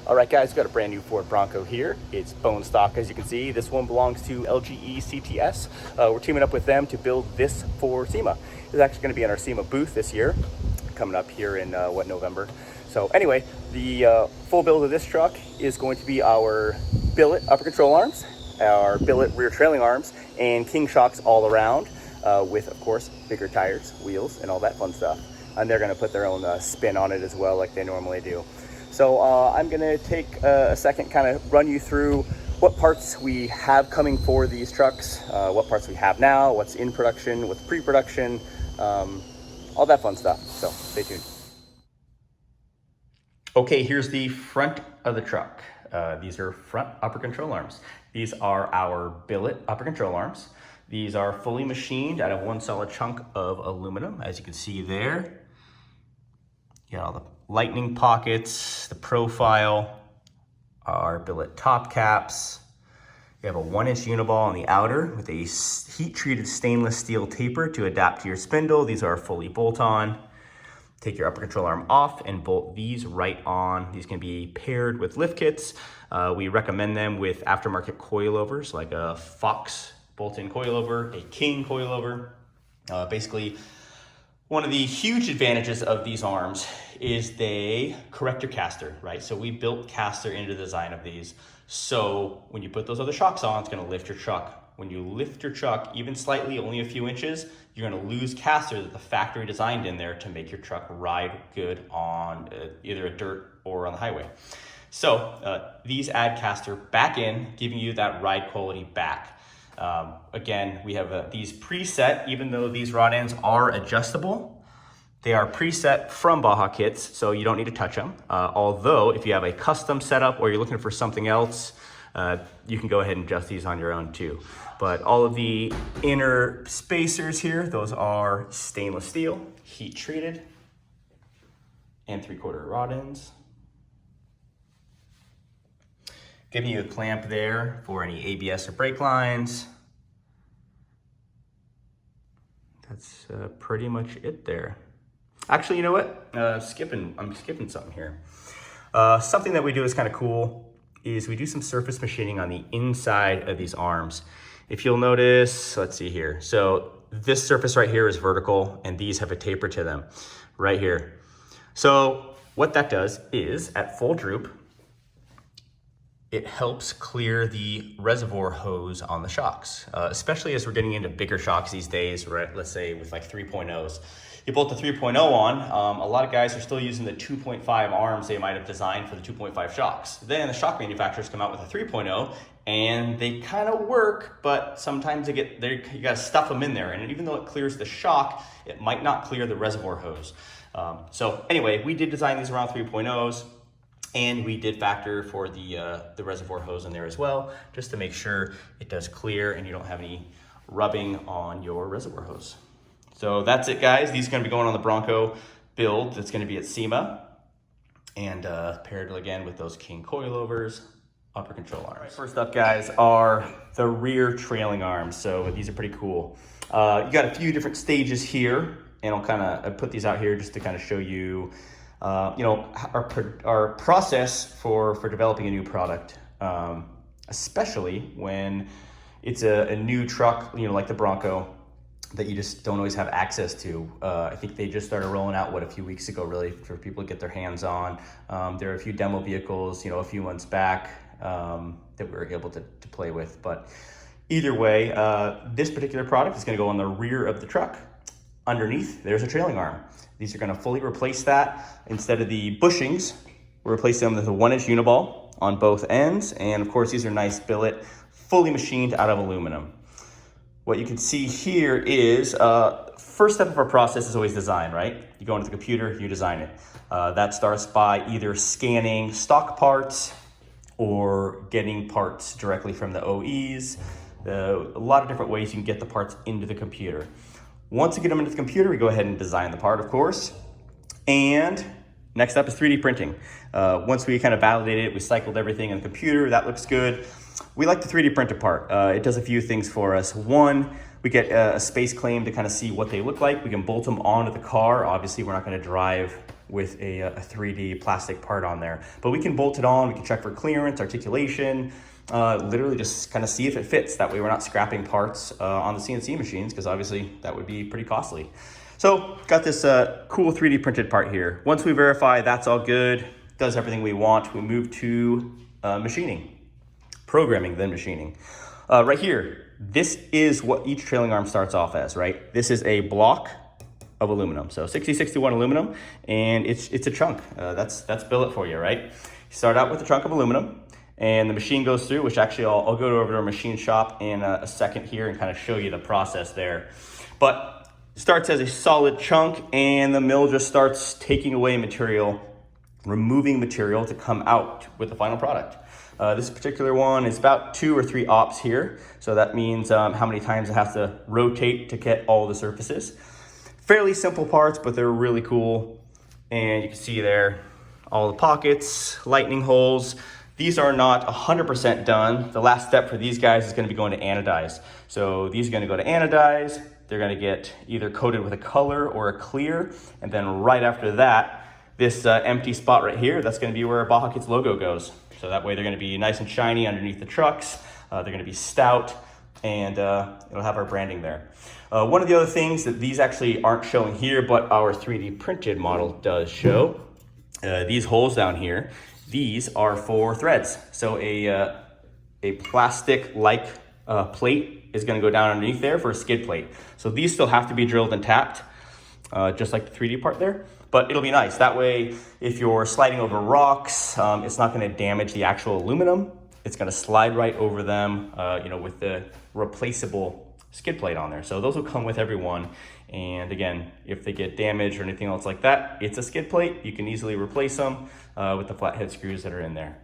All right, guys, got a brand new Ford Bronco here. It's bone stock, as you can see. This one belongs to LGE CTS. We're teaming up with them to build this for SEMA. It's actually going to be in our SEMA booth this year, coming up here in November. So anyway, the full build of this truck is going to be our billet upper control arms, our billet rear trailing arms, and king shocks all around, with, of course, bigger tires, wheels, and all that fun stuff. And they're going to put their own spin on it as well, like they normally do. So I'm going to take a second, kind of run you through what parts we have coming for these trucks, what parts we have now, what's in production, what's pre-production, all that fun stuff. So stay tuned. Okay, here's the front of the truck. These are front upper control arms. These are our billet upper control arms. These are fully machined out of one solid chunk of aluminum, as you can see there. You got all the lightning pockets, the profile, our billet top caps. You have a 1-inch uniball on the outer with a heat-treated stainless steel taper to adapt to your spindle. These are fully bolt-on. Take your upper control arm off and bolt these right on. These can be paired with lift kits. We recommend them with aftermarket coilovers like a Fox bolt-in coilover, a King coilover. Basically, one of the huge advantages of these arms is they correct your caster, right? So we built caster into the design of these. So when you put those other shocks on, it's gonna lift your truck. When you lift your truck even slightly, only a few inches, you're gonna lose caster that the factory designed in there to make your truck ride good on either a dirt or on the highway. So these add caster back in, giving you that ride quality back. Again, we have these preset, even though these rod ends are adjustable, they are preset from Baja kits, so you don't need to touch them. Although, if you have a custom setup or you're looking for something else, you can go ahead and adjust these on your own too. But all of the inner spacers here, those are stainless steel, heat treated, and 3/4 rod ends. Giving you a clamp there for any ABS or brake lines. That's pretty much it there. Actually, you know what? I'm skipping something here. Something that we do is kind of cool is we do some surface machining on the inside of these arms. If you'll notice, let's see here. So this surface right here is vertical and these have a taper to them right here. So what that does is at full droop, it helps clear the reservoir hose on the shocks, especially as we're getting into bigger shocks these days, right? Let's say with like 3.0s. You bolt the 3.0 on, a lot of guys are still using the 2.5 arms they might have designed for the 2.5 shocks. Then the shock manufacturers come out with a 3.0 and they kind of work, but sometimes you gotta stuff them in there. And even though it clears the shock, it might not clear the reservoir hose. So anyway, we did design these around 3.0s. And we did factor for the reservoir hose in there as well, just to make sure it does clear and you don't have any rubbing on your reservoir hose. So that's it, guys. These are going to be going on the Bronco build that's going to be at SEMA, and paired again with those King coilovers, upper control arms. Right, first up, guys, are the rear trailing arms. So these are pretty cool. You got a few different stages here, and I'll kind of put these out here just to kind of show you our process for developing a new product, especially when it's a new truck, like the Bronco, that you just don't always have access to. I think they just started rolling out, a few weeks ago, really, for people to get their hands on. There are a few demo vehicles, a few months back that we were able to play with. But either way, this particular product is gonna go on the rear of the truck. Underneath, there's a trailing arm. These are gonna fully replace that. Instead of the bushings, we're replacing them with a 1-inch uniball on both ends. And of course, these are nice billet, fully machined out of aluminum. What you can see here is, first step of our process is always design, right? You go into the computer, you design it. That starts by either scanning stock parts or getting parts directly from the OEs. A lot of different ways you can get the parts into the computer. Once you get them into the computer, we go ahead and design the part, of course. And next up is 3D printing. Once we kind of validated it, we cycled everything in the computer, that looks good. We like the 3D printed part. It does a few things for us. One, we get a space claim to kind of see what they look like. We can bolt them onto the car. Obviously, we're not gonna drive with a 3D plastic part on there. But we can bolt it on, we can check for clearance, articulation, literally just kind of see if it fits. That way we're not scrapping parts on the CNC machines, because obviously that would be pretty costly. So got this cool 3D printed part here. Once we verify that's all good, does everything we want, we move to machining, programming, then machining. Right here, this is what each trailing arm starts off as, right? This is a block of aluminum, so 6061 aluminum, and it's a chunk. That's billet for you, right? You start out with a chunk of aluminum, and the machine goes through, which actually I'll go over to our machine shop in a second here and kind of show you the process there. But it starts as a solid chunk, and the mill just starts taking away material, removing material to come out with the final product. This particular one is about 2 or 3 ops here, so that means how many times it has to rotate to get all the surfaces. Fairly simple parts, but they're really cool. And you can see there, all the pockets, lightning holes. These are not 100% done. The last step for these guys is gonna be going to anodize. So these are gonna go to anodize. They're gonna get either coated with a color or a clear. And then right after that, this empty spot right here, that's gonna be where Baja Kits logo goes. So that way they're gonna be nice and shiny underneath the trucks. They're gonna be stout, and it'll have our branding there. One of the other things that these actually aren't showing here, but our 3D printed model does show, these holes down here, these are for threads. So a plastic-like plate is gonna go down underneath there for a skid plate. So these still have to be drilled and tapped, just like the 3D part there, but it'll be nice. That way, if you're sliding over rocks, it's not gonna damage the actual aluminum. It's gonna slide right over them, with the replaceable skid plate on there. So those will come with every one. And again, if they get damaged or anything else like that, it's a skid plate. You can easily replace them with the flathead screws that are in there.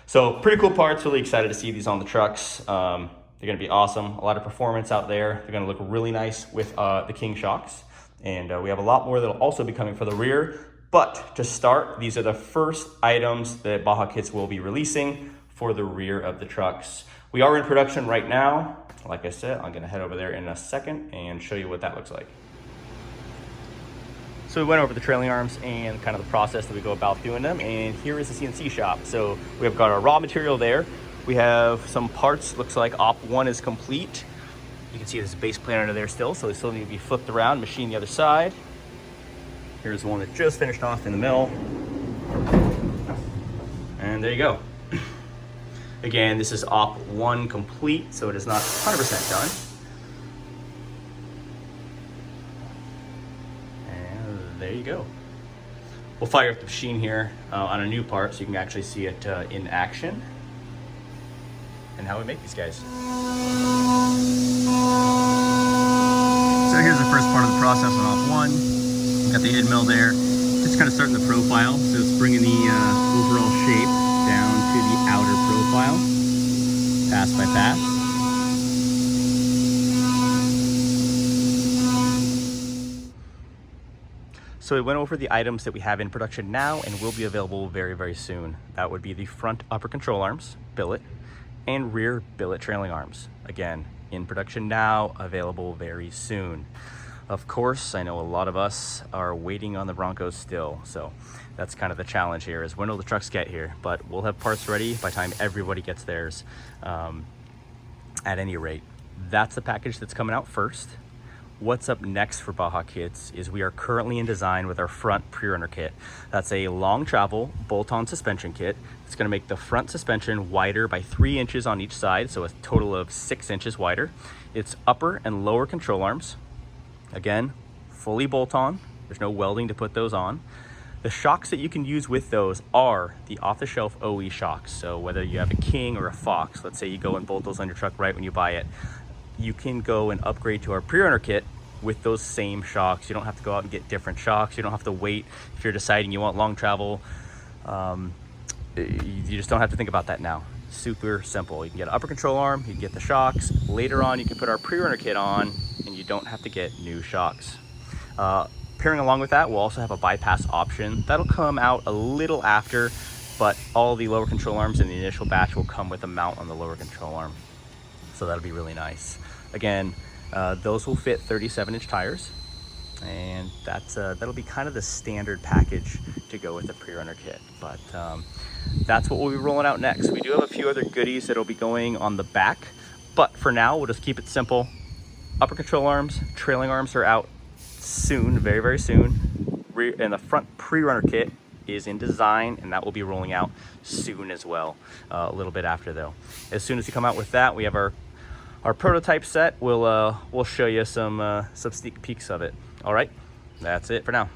So pretty cool parts, really excited to see these on the trucks. They're gonna be awesome. A lot of performance out there. They're gonna look really nice with the King shocks. And we have a lot more that'll also be coming for the rear. But to start, these are the first items that Baja Kits will be releasing for the rear of the trucks. We are in production right now. Like I said, I'm gonna head over there in a second and show you what that looks like. So we went over the trailing arms and kind of the process that we go about doing them, and here is the CNC shop. So we have got our raw material there. We have some parts, looks like op 1 is complete. You can see there's a base plate under there still, so they still need to be flipped around, machined the other side. Here's the one that just finished off in the mill. And there you go. Again, this is op 1 complete, so it is not 100% done. And there you go. We'll fire up the machine here on a new part so you can actually see it in action and how we make these guys. So here's the first part of the process on op 1. We've got the head mill there. Just kind of starting the profile, so it's bringing the overall shape down to the outer profile, pass by pass. So we went over the items that we have in production now and will be available very, very soon. That would be the front upper control arms, billet, and rear billet trailing arms. Again, in production now, available very soon. Of course, I know a lot of us are waiting on the Broncos still, so that's kind of the challenge here, is when will the trucks get here? But we'll have parts ready by the time everybody gets theirs. At any rate, that's the package that's coming out first. What's up next for Baja Kits is we are currently in design with our front pre-runner kit. That's a long travel bolt-on suspension kit. It's gonna make the front suspension wider by 3 inches on each side, so a total of 6 inches wider. It's upper and lower control arms. Again, fully bolt-on. There's no welding to put those on. The shocks that you can use with those are the off-the-shelf OE shocks. So whether you have a King or a Fox, let's say you go and bolt those on your truck right when you buy it, you can go and upgrade to our pre-runner kit with those same shocks. You don't have to go out and get different shocks. You don't have to wait if you're deciding you want long travel. You just don't have to think about that now. Super simple. You can get an upper control arm, you can get the shocks. Later on, you can put our pre-runner kit on and you don't have to get new shocks. Pairing along with that, we'll also have a bypass option. That'll come out a little after, but all the lower control arms in the initial batch will come with a mount on the lower control arm. So that'll be really nice. Again, those will fit 37-inch tires. And that'll be kind of the standard package to go with the pre-runner kit. But that's what we'll be rolling out next. We do have a few other goodies that'll be going on the back, but for now, we'll just keep it simple. Upper control arms, trailing arms are out soon, very, very soon. And the front pre-runner kit is in design, and that will be rolling out soon as well, a little bit after though. As soon as we come out with that, we have our prototype set. We'll show you some sneak peeks of it. All right, that's it for now.